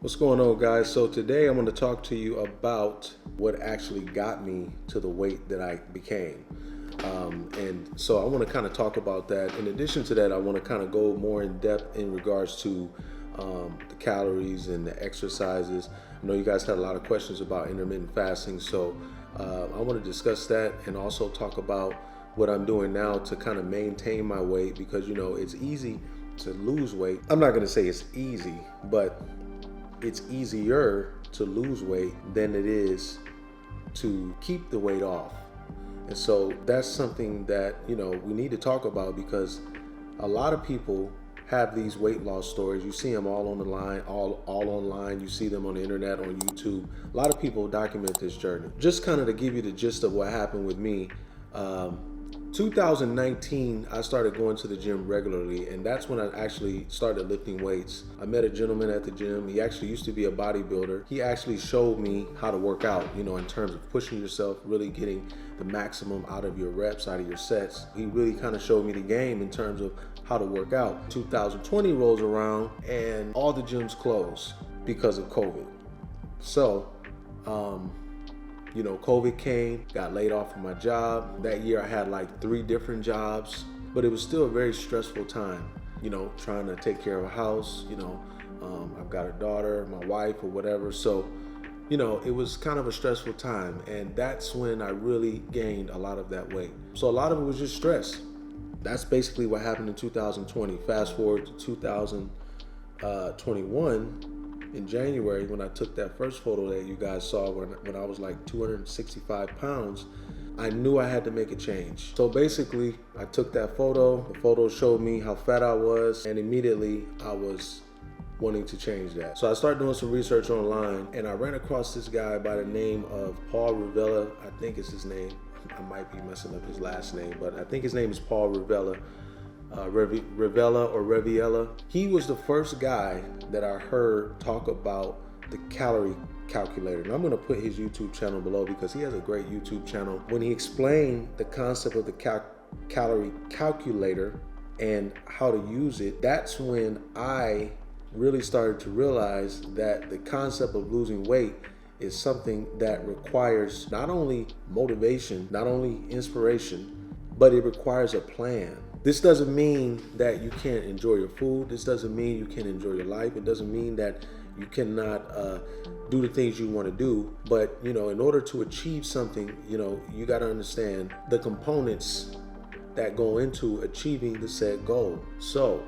What's going on, guys? So today I'm going to talk to you about what actually got me to the weight that I became. And so I want to kind of talk about that. In addition to that, I want to kind of go more in depth in regards to the calories and the exercises. I know you guys had a lot of questions about intermittent fasting, so I want to discuss that and also talk about what I'm doing now to kind of maintain my weight, because it's easy to lose weight. I'm not going to say it's easy, but it's easier to lose weight than it is to keep the weight off. And so that's something that, we need to talk about, because a lot of people have these weight loss stories. You see them all on the line, all online. You see them on the internet, on YouTube. A lot of people document this journey. Just kind of to give you the gist of what happened with me. 2019, I started going to the gym regularly, and that's when I actually started lifting weights. I met a gentleman at the gym. He actually used to be a bodybuilder. He actually showed me how to work out, in terms of pushing yourself, really getting the maximum out of your reps, out of your sets. He really kind of showed me the game in terms of how to work out. 2020 rolls around and all the gyms closed because of COVID. So, COVID came, got laid off from my job. That year I had like 3 different jobs, but it was still a very stressful time, trying to take care of a house, I've got a daughter, my wife or whatever. So, it was kind of a stressful time, and that's when I really gained a lot of that weight. So a lot of it was just stress. That's basically what happened in 2020. Fast forward to 2021. In January, when I took that first photo that you guys saw when I was like 265 pounds, I knew I had to make a change. So basically, I took that photo. The photo showed me how fat I was, and immediately I was wanting to change that. So I started doing some research online, and I ran across this guy by the name of Paul Rivella. I think it's his name. I might be messing up his last name, but I think his name is Paul Rivella. Reviella. He was the first guy that I heard talk about the calorie calculator. And I'm going to put his YouTube channel below, because he has a great YouTube channel. When he explained the concept of the calorie calculator and how to use it, that's when I really started to realize that the concept of losing weight is something that requires not only motivation, not only inspiration, but it requires a plan. This doesn't mean that you can't enjoy your food. This doesn't mean you can't enjoy your life. It doesn't mean that you cannot do the things you want to do. But, in order to achieve something, you got to understand the components that go into achieving the said goal. So,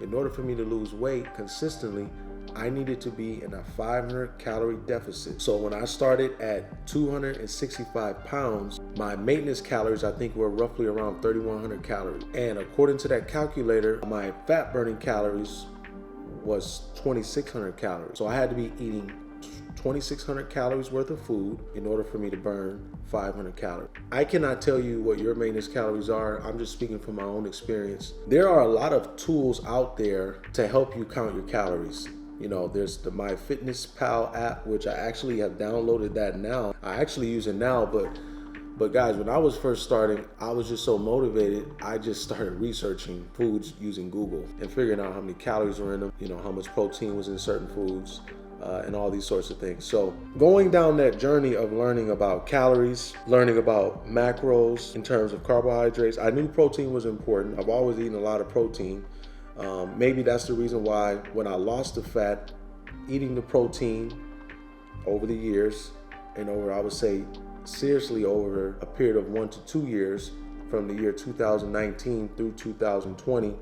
in order for me to lose weight consistently, I needed to be in a 500 calorie deficit. So when I started at 265 pounds, my maintenance calories, I think, were roughly around 3,100 calories. And according to that calculator, my fat burning calories was 2,600 calories. So I had to be eating 2,600 calories worth of food in order for me to burn 500 calories. I cannot tell you what your maintenance calories are. I'm just speaking from my own experience. There are a lot of tools out there to help you count your calories. There's the MyFitnessPal app, which I actually have downloaded that now. I actually use it now, but guys, when I was first starting, I was just so motivated. I just started researching foods using Google and figuring out how many calories were in them, how much protein was in certain foods, and all these sorts of things. So going down that journey of learning about calories, learning about macros in terms of carbohydrates, I knew protein was important. I've always eaten a lot of protein. Maybe that's the reason why when I lost the fat, eating the protein over the years, and I would say seriously over a period of 1 to 2 years, from the year 2019 through 2020,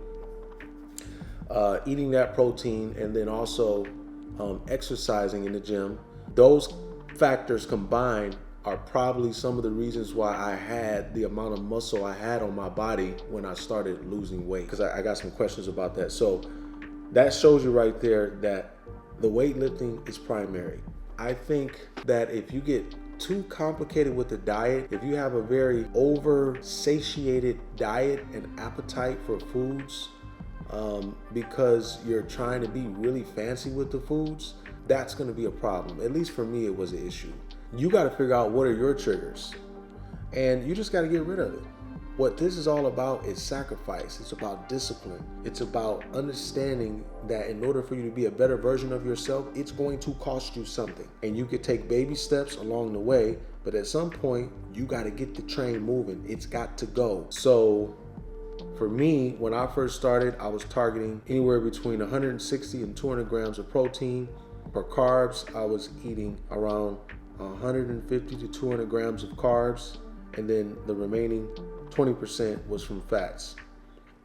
eating that protein and then also exercising in the gym, those factors combined are probably some of the reasons why I had the amount of muscle I had on my body when I started losing weight, because I got some questions about that. So that shows you right there that the weightlifting is primary. I think that if you get too complicated with the diet, if you have a very over-satiated diet and appetite for foods, because you're trying to be really fancy with the foods, that's going to be a problem. At least for me, it was an issue. You got to figure out what are your triggers, and you just got to get rid of it. What this is all about is sacrifice. It's about discipline. It's about understanding that in order for you to be a better version of yourself, it's going to cost you something. And you could take baby steps along the way, but at some point, you got to get the train moving. It's got to go. So for me, when I first started, I was targeting anywhere between 160 and 200 grams of protein. For carbs, I was eating around 150 to 200 grams of carbs, and then the remaining 20% was from fats.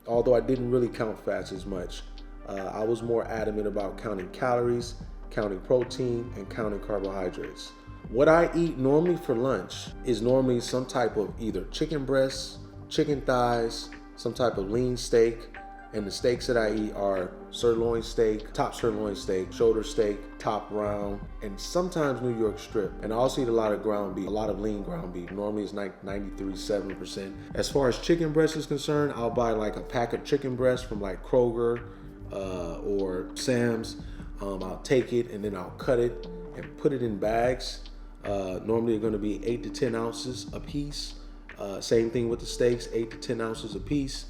Although I didn't really count fats as much, I was more adamant about counting calories, counting protein, and counting carbohydrates. What I eat normally for lunch is normally some type of either chicken breasts, chicken thighs, some type of lean steak, and the steaks that I eat are sirloin steak, top sirloin steak, shoulder steak, top round, and sometimes New York strip. And I also eat a lot of ground beef, a lot of lean ground beef. Normally it's like 93-7%. As far as chicken breast is concerned, I'll buy like a pack of chicken breast from like Kroger or Sam's. I'll take it and then I'll cut it and put it in bags. Normally they're gonna be 8 to 10 ounces a piece. Same thing with the steaks, 8 to 10 ounces a piece.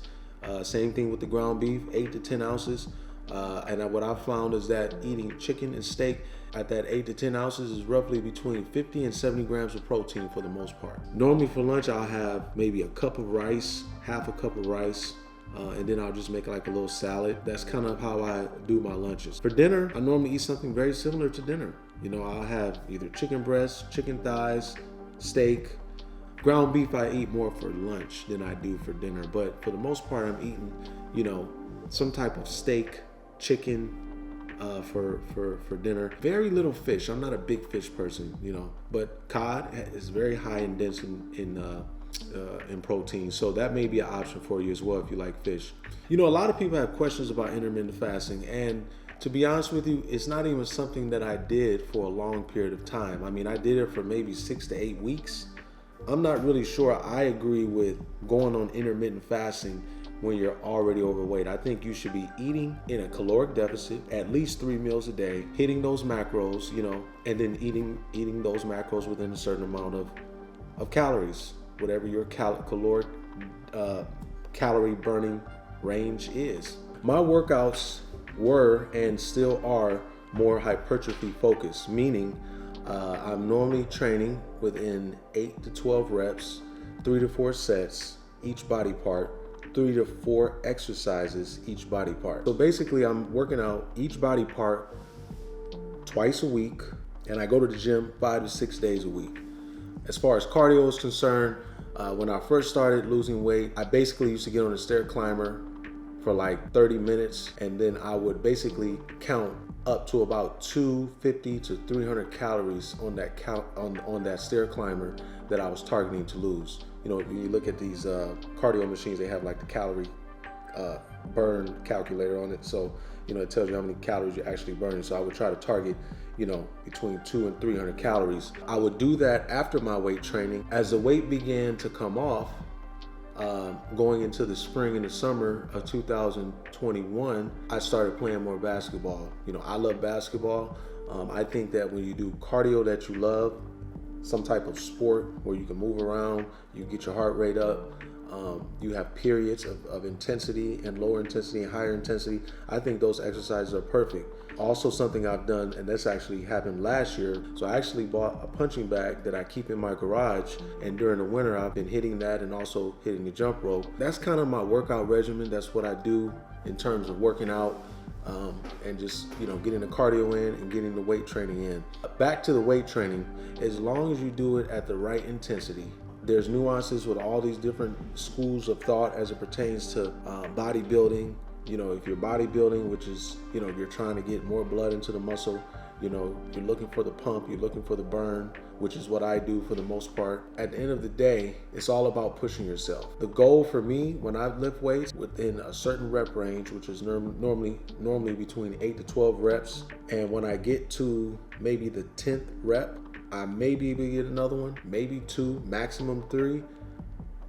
Same thing with the ground beef, 8 to 10 ounces. And what I found is that eating chicken and steak at that 8 to 10 ounces is roughly between 50 and 70 grams of protein for the most part. Normally for lunch, I'll have maybe a cup of rice, half a cup of rice, and then I'll just make like a little salad. That's kind of how I do my lunches. For dinner, I normally eat something very similar to dinner. You know, I'll have either chicken breasts, chicken thighs, steak. Ground beef I eat more for lunch than I do for dinner, but for the most part I'm eating, you know, some type of steak, chicken for dinner. Very little fish. I'm not a big fish person, you know, but cod is very high in dense in protein, so that may be an option for you as well if you like fish. You know, a lot of people have questions about intermittent fasting, and to be honest with you, it's not even something that I did for a long period of time. I mean, I did it for maybe 6 to 8 weeks. I'm not really sure I agree with going on intermittent fasting when you're already overweight. I think you should be eating in a caloric deficit at least 3 meals a day, hitting those macros, you know, and then eating those macros within a certain amount of calories, whatever your calorie burning range is. My workouts were and still are more hypertrophy focused, meaning I'm normally training within 8 to 12 reps, 3 to 4 sets, each body part, 3 to 4 exercises, each body part. So basically I'm working out each body part twice a week, and I go to the gym 5 to 6 days a week. As far as cardio is concerned, when I first started losing weight, I basically used to get on a stair climber for like 30 minutes, and then I would basically count up to about 250 to 300 calories on that stair climber that I was targeting to lose. You know, when you look at these cardio machines, they have like the calorie burn calculator on it. So, you know, it tells you how many calories you're actually burning. So I would try to target, you know, between 200 and 300 calories. I would do that after my weight training. As the weight began to come off, going into the spring and the summer of 2021, I started playing more basketball. You know, I love basketball. I think that when you do cardio that you love, some type of sport where you can move around, you get your heart rate up, you have periods of intensity and lower intensity and higher intensity, I think those exercises are perfect. Also something I've done, and this actually happened last year, so I actually bought a punching bag that I keep in my garage, and during the winter I've been hitting that and also hitting the jump rope. That's kind of my workout regimen. That's what I do in terms of working out, and just, you know, getting the cardio in and getting the weight training in. Back to the weight training, as long as you do it at the right intensity. There's nuances with all these different schools of thought as it pertains to bodybuilding. You know, if you're bodybuilding, which is, you know, you're trying to get more blood into the muscle, you know, you're looking for the pump, you're looking for the burn, which is what I do for the most part. At the end of the day, it's all about pushing yourself. The goal for me when I lift weights within a certain rep range, which is normally between 8 to 12 reps, and when I get to maybe the 10th rep, I may be able to get another one, maybe 2, maximum 3,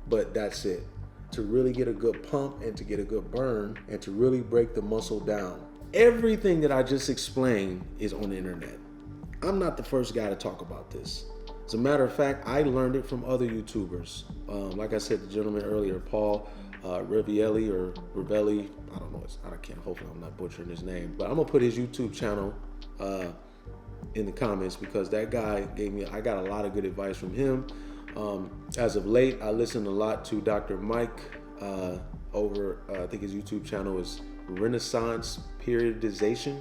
but that's it. To really get a good pump and to get a good burn and to really break the muscle down. Everything that I just explained is on the internet. I'm not the first guy to talk about this. As a matter of fact, I learned it from other YouTubers. Like I said, the gentleman earlier, Paul Rivelli or Rivelli, I don't know, hopefully I'm not butchering his name, but I'm gonna put his YouTube channel in the comments, because that guy I got a lot of good advice from him. As of late, I listened a lot to Dr. Mike over, I think his YouTube channel is Renaissance Periodization.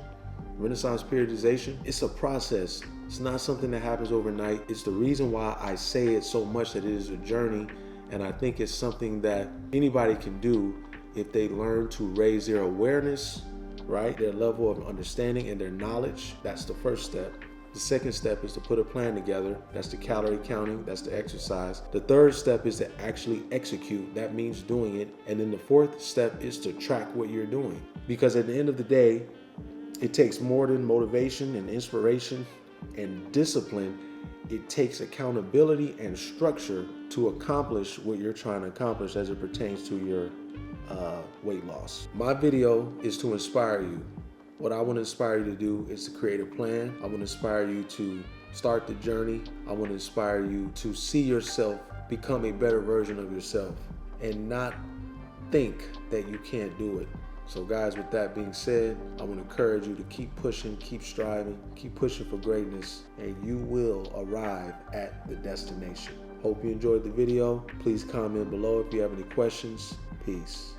It's a process. It's not something that happens overnight. It's the reason why I say it so much, that it is a journey. And I think it's something that anybody can do if they learn to raise their awareness, right? Their level of understanding and their knowledge. That's the first step. The second step is to put a plan together. That's the calorie counting. That's the exercise. The third step is to actually execute. That means doing it. And then the fourth step is to track what you're doing. Because at the end of the day, it takes more than motivation and inspiration and discipline. It takes accountability and structure to accomplish what you're trying to accomplish as it pertains to your weight loss. My video is to inspire you. What I want to inspire you to do is to create a plan. I want to inspire you to start the journey. I want to inspire you to see yourself become a better version of yourself and not think that you can't do it. So guys, with that being said, I want to encourage you to keep pushing, keep striving, keep pushing for greatness, and you will arrive at the destination. Hope you enjoyed the video. Please comment below if you have any questions. Peace.